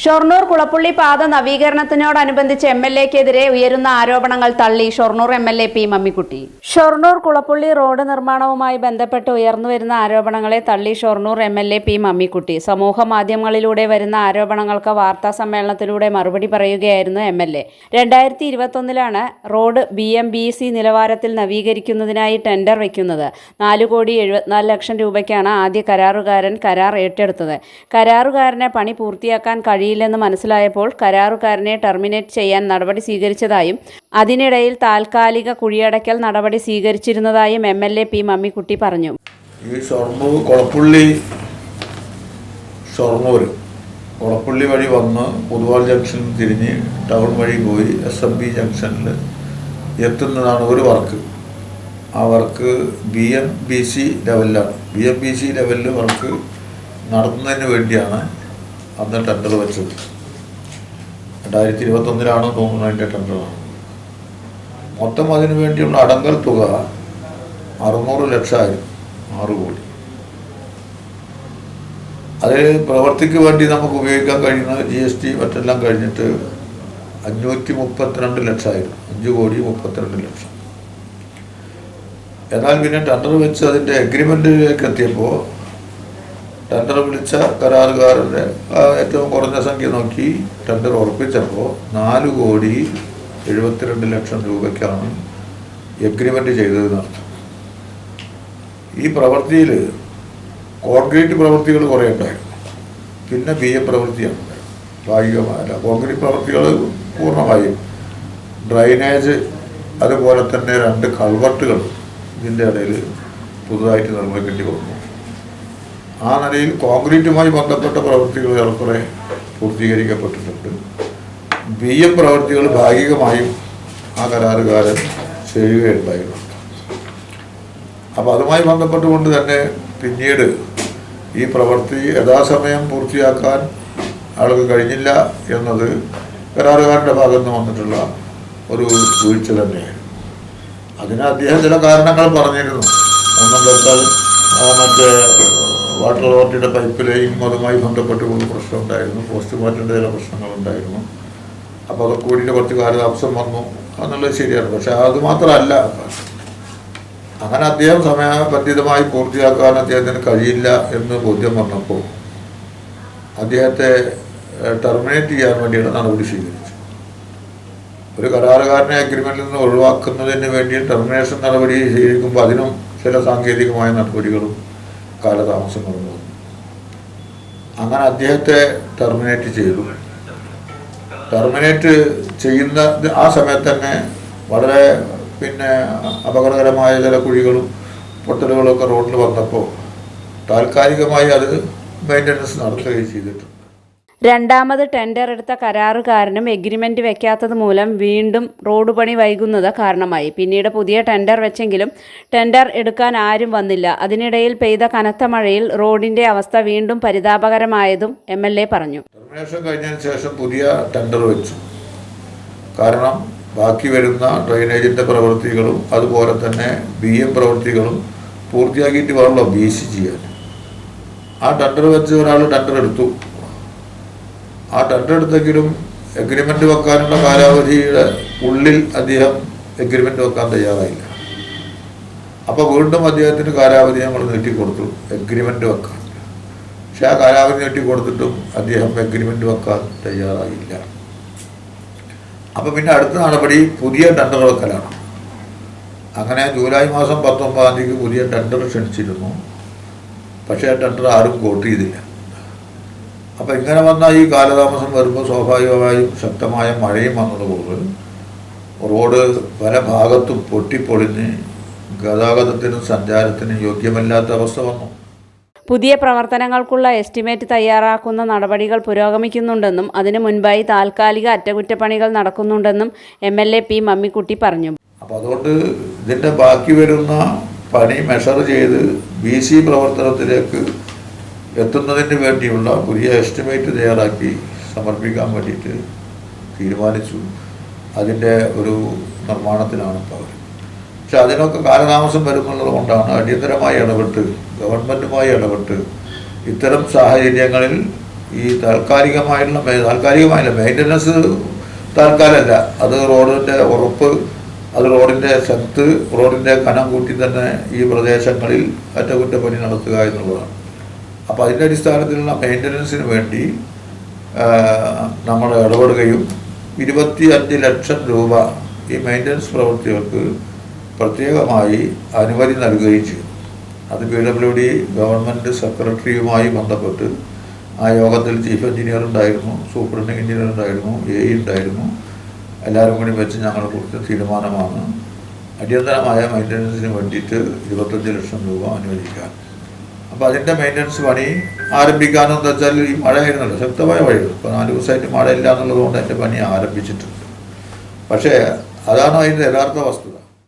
ഷൊർണൂർ കുളപ്പുള്ളി പാത നവീകരണത്തിനോടനുബന്ധിച്ച് എംഎൽഎക്കെതിരെ ഉയരുന്ന ആരോപണങ്ങൾ തള്ളി Shoranur MLA P Mammikutty. Shoranur Kulappully road നിർമ്മാണവുമായി ബന്ധപ്പെട്ട് ഉയർന്നുവരുന്ന ആരോപണങ്ങളെ തള്ളി ഷൊർണൂർ എംഎൽഎ പി മമ്മിക്കുട്ടി. സമൂഹ മാധ്യമങ്ങളിലൂടെ വരുന്ന ആരോപണങ്ങൾക്ക് വാർത്താ സമ്മേളനത്തിലൂടെ മറുപടി പറയുകയായിരുന്നു എംഎൽഎ. 2021 റോഡ് BMBC നിലവാരത്തിൽ നവീകരിക്കുന്നതിനായി ടെൻഡർ വയ്ക്കുന്നത്. 4,74,00,000 രൂപയ്ക്കാണ് ആദ്യ കരാറുകാരൻ കരാർ ഏറ്റെടുത്തത്. കരാറുകാരനെ പണി പൂർത്തിയാക്കാൻ കഴിയില്ലെന്ന് മനസ്സിലായപ്പോൾ കരാറുകാരനെ ടെർമിനേറ്റ് ചെയ്യാൻ നടപടി സ്വീകരിച്ചതായും അതിനിടയിൽ താൽക്കാലിക കുഴിയടയ്ക്കൽ നടപടി സ്വീകരിച്ചിരുന്നതായും എംഎൽഎ പി മമ്മിക്കുട്ടി പറഞ്ഞു. ഈ കുളപ്പുള്ളി വഴി വന്ന് പൊതുവാൾ ജംഗ്ഷനിൽ തിരിഞ്ഞ് ടൗൺ വഴി പോയി SMB ജംഗ്ഷനിൽ എത്തുന്നതാണ് ഒരു വർക്ക്. ആ വർക്ക് BMBC ലെവലിലാണ്. BMBC ലെവലിൽ വർക്ക് നടത്തുന്നതിന് വേണ്ടിയാണ് അന്ന് ടെൻഡർ വെച്ചത്. 2021 തോന്നുന്നു അതിൻ്റെ ടെൻഡറാണ്. മൊത്തം അതിനു വേണ്ടിയുള്ള അടങ്കൽ തുക 600 ലക്ഷമായിരുന്നു, 6 കോടി. അതിൽ പ്രവൃത്തിക്ക് വേണ്ടി നമുക്ക് ഉപയോഗിക്കാൻ കഴിയുന്ന GST മറ്റെല്ലാം കഴിഞ്ഞിട്ട് 532 ലക്ഷമായിരുന്നു, 5,32,00,000. എന്നാൽ പിന്നെ ടെൻഡർ വെച്ച് അതിൻ്റെ എഗ്രിമെൻറ്റിലേക്ക് എത്തിയപ്പോൾ ടെൻഡർ വിളിച്ച കരാറുകാരൻ്റെ ഏറ്റവും കുറഞ്ഞ സംഖ്യ നോക്കി ടെൻഡർ ഉറപ്പിച്ചപ്പോൾ 4,72,00,000 രൂപയ്ക്കാണ് എഗ്രിമെൻ്റ് ചെയ്തതെന്നർത്ഥം. ഈ പ്രവൃത്തിയിൽ കോൺക്രീറ്റ് പ്രവൃത്തികൾ കുറേ ഉണ്ടായിരുന്നു, പിന്നെ BM പ്രവൃത്തിയാണ് ഭാഗികമായല്ല. കോൺക്രീറ്റ് പ്രവൃത്തികൾ പൂർണ്ണമായും ഡ്രൈനേജ്, അതുപോലെ തന്നെ 2 കൾവർട്ടുകൾ ഇതിൻ്റെ ഇടയിൽ പുതുതായിട്ട് നിർമ്മിക്കേണ്ടി വന്നു. ആ നിലയിൽ കോൺക്രീറ്റുമായി ബന്ധപ്പെട്ട പ്രവൃത്തികൾ ഏറെക്കുറെ പൂർത്തീകരിക്കപ്പെട്ടിട്ടുണ്ട്. BM പ്രവൃത്തികൾ ഭാഗികമായും ആ കരാറുകാരൻ ചെയ്യുകയുണ്ടായിരുന്നു. അപ്പോൾ അതുമായി ബന്ധപ്പെട്ടുകൊണ്ട് തന്നെ പിന്നീട് ഈ പ്രവൃത്തി യഥാസമയം പൂർത്തിയാക്കാൻ ആൾക്ക് കഴിഞ്ഞില്ല എന്നത് കരാറുകാരൻ്റെ ഭാഗത്ത് നിന്ന് വന്നിട്ടുള്ള ഒരു വീഴ്ച തന്നെയാണ്. അതിന് അദ്ദേഹം ചില കാരണങ്ങൾ പറഞ്ഞിരുന്നു. ഒന്നും വെച്ചാൽ മറ്റേ വാട്ടർ അതോറിറ്റിയുടെ പൈപ്പ് ലൈൻ അതുമായി ബന്ധപ്പെട്ട് പ്രശ്നം ഉണ്ടായിരുന്നു, പോസ്റ്റ് മാറ്റേണ്ട ചില പ്രശ്നങ്ങളുണ്ടായിരുന്നു. അപ്പോൾ അതൊക്കെ കൂടിയിട്ട് കുറച്ച് കാലതാമസം വന്നു എന്നുള്ളത് ശരിയാണ്. പക്ഷെ അതുമാത്രമല്ല, അങ്ങനെ അദ്ദേഹം സമയബന്ധിതമായി പൂർത്തിയാക്കാൻ അദ്ദേഹത്തിന് കഴിയില്ല എന്ന് ബോധ്യം വന്നപ്പോൾ അദ്ദേഹത്തെ ടെർമിനേറ്റ് ചെയ്യാൻ വേണ്ടിയുള്ള നടപടി സ്വീകരിച്ചു. ഒരു കരാറുകാരനെ അഗ്രിമെൻറ്റിൽ നിന്ന് ഒഴിവാക്കുന്നതിന് വേണ്ടി ടെർമിനേഷൻ നടപടി സ്വീകരിക്കുമ്പോൾ അതിനും ചില സാങ്കേതികമായ നടപടികളും കാലതാമസങ്ങളും വന്നു. അങ്ങനെ അദ്ദേഹത്തെ ടെർമിനേറ്റ് ചെയ്തു. ടെർമിനേറ്റ് ചെയ്യുന്ന ആ സമയത്ത് തന്നെ വളരെ അപകടകരമായ ചില കുഴികളും പൊട്ടലുകളൊക്കെ റോഡിൽ വന്നപ്പോൾ താൽക്കാലികമായി അത് മെയിൻ്റനൻസ് നടത്തുകയും ചെയ്തിട്ടുണ്ട്. രണ്ടാമത് ടെൻഡർ എടുത്ത കരാറുകാരനും എഗ്രിമെന്റ് വെക്കാത്തത് മൂലം വീണ്ടും റോഡ് പണി വൈകുന്നത് കാരണമായി. പിന്നീട് പുതിയ ടെൻഡർ വെച്ചെങ്കിലും ടെൻഡർ എടുക്കാൻ ആരും വന്നില്ല. അതിനിടയിൽ പെയ്ത കനത്ത മഴയിൽ റോഡിന്റെ അവസ്ഥ വീണ്ടും പരിതാപകരമായതും എംഎൽഎ പറഞ്ഞു. ടെർമിനേഷൻ കഴിഞ്ഞതിന് ശേഷം പുതിയ ടെൻഡർ വെച്ചു. കാരണം ബാക്കി വരുന്ന ഡ്രെയിനേജിൻ്റെ പ്രവൃത്തികളും അതുപോലെ തന്നെ BM പ്രവൃത്തികളും പൂർത്തിയാക്കിയിട്ട് വേണമല്ലോ BC ചെയ്യാൻ. ആ ടെൻഡർ വെച്ച് ഒരാൾ ടെൻഡർ എടുത്തു. ആ ടെൻഡർ എടുത്തെങ്കിലും എഗ്രിമെൻ്റ് വെക്കാനുള്ള കാലാവധിയുടെ ഉള്ളിൽ അദ്ദേഹം എഗ്രിമെൻ്റ് വെക്കാൻ തയ്യാറായില്ല. അപ്പോൾ വീണ്ടും അദ്ദേഹത്തിന് കാലാവധി ഞങ്ങൾ നീട്ടിക്കൊടുത്തു എഗ്രിമെൻ്റ് വെക്കാൻ. പക്ഷെ ആ കാലാവധി നീട്ടിക്കൊടുത്തിട്ടും അദ്ദേഹം എഗ്രിമെൻ്റ് വെക്കാൻ തയ്യാറായില്ല. അപ്പോൾ പിന്നെ അടുത്ത നടപടി പുതിയ ടെൻഡർ വെക്കലാണ്. അങ്ങനെ ജൂലൈ മാസം 19 പുതിയ ടെൻഡർ ക്ഷണിച്ചിരുന്നു. പക്ഷേ ആ ടെൻഡർ ആരും കോട്ട് ചെയ്തില്ല. അപ്പോൾ ഇങ്ങനെ വന്ന ഈ കാലതാമസം വരുമ്പോൾ സ്വാഭാവികമായും ശക്തമായ മഴയും വന്നതുകൊണ്ട് റോഡ് പല ഭാഗത്തും പൊട്ടിപ്പൊളിഞ്ഞ് ഗതാഗതത്തിനും സഞ്ചാരത്തിനും യോഗ്യമല്ലാത്ത അവസ്ഥ വന്നു. പുതിയ പ്രവർത്തനങ്ങൾക്കുള്ള എസ്റ്റിമേറ്റ് തയ്യാറാക്കുന്ന നടപടികൾ പുരോഗമിക്കുന്നുണ്ടെന്നും അതിനു മുൻപായി താൽക്കാലിക അറ്റകുറ്റപ്പണികൾ നടക്കുന്നുണ്ടെന്നും എംഎൽഎ പി മമ്മിക്കുട്ടി പറഞ്ഞു. അപ്പോൾ അതുകൊണ്ട് ഇതിൻ്റെ ബാക്കി വരുന്ന പണി മെഷർ ചെയ്ത് BC പ്രവർത്തനത്തിലേക്ക് എത്തുന്നതിന് വേണ്ടിയുള്ള പുതിയ എസ്റ്റിമേറ്റ് തയ്യാറാക്കി സമർപ്പിക്കാൻ വേണ്ടിയിട്ട് തീരുമാനിച്ചു. അതിൻ്റെ ഒരു നിർമ്മാണത്തിലാണ് ഇപ്പോൾ അവർ. പക്ഷെ അതിനൊക്കെ കാലതാമസം വരുന്നുള്ളത് കൊണ്ടാണ് അടിയന്തരമായി ഇടപെട്ട് ഗവൺമെൻറ്റുമായി ഇടപെട്ട് ഇത്തരം സാഹചര്യങ്ങളിൽ ഈ താൽക്കാലികമായില്ല മെയിൻ്റനൻസ് താൽക്കാലമല്ല, അത് റോഡിൻ്റെ ഉറപ്പ്, അത് റോഡിൻ്റെ ശക്തി, റോഡിൻ്റെ കനം കൂട്ടി തന്നെ ഈ പ്രദേശങ്ങളിൽ അറ്റകുറ്റപ്പണി നടത്തുക എന്നുള്ളതാണ്. അപ്പോൾ അതിൻ്റെ അടിസ്ഥാനത്തിലുള്ള മെയിൻ്റനൻസിന് വേണ്ടി നമ്മൾ ഇടപെടുകയും 25 ലക്ഷം രൂപ ഈ മെയിൻ്റനൻസ് പ്രവൃത്തികൾക്ക് പ്രത്യേകമായി അനുമതി നൽകുകയും ചെയ്തു. അത് PWD ഗവൺമെൻറ് സെക്രട്ടറിയുമായി ബന്ധപ്പെട്ട് ആ യോഗത്തിൽ ചീഫ് എഞ്ചിനീയർ ഉണ്ടായിരുന്നു, സൂപ്രണ്ടിങ് എഞ്ചിനീയർ ഉണ്ടായിരുന്നു, AE ഉണ്ടായിരുന്നു. എല്ലാവരും കൂടി വെച്ച് ഞങ്ങൾ കൊടുത്ത തീരുമാനമാണ് അടിയന്തരമായ മെയിൻ്റനൻസിന് വേണ്ടിയിട്ട് 25 ലക്ഷം രൂപ അനുവദിക്കാൻ. അപ്പോൾ അതിൻ്റെ മെയിൻ്റനൻസ് പണി ആരംഭിക്കാനെന്ന് വെച്ചാൽ ഈ മഴയായിരുന്നല്ലോ, ശക്തമായ മഴയുള്ളൂ. ഇപ്പോൾ 4 ദിവസമായിട്ട് മഴയില്ല എന്നുള്ളത് കൊണ്ട് എൻ്റെ പണി ആരംഭിച്ചിട്ടുണ്ട്. പക്ഷേ അതാണ് അതിൻ്റെ യഥാർത്ഥ വസ്തുത.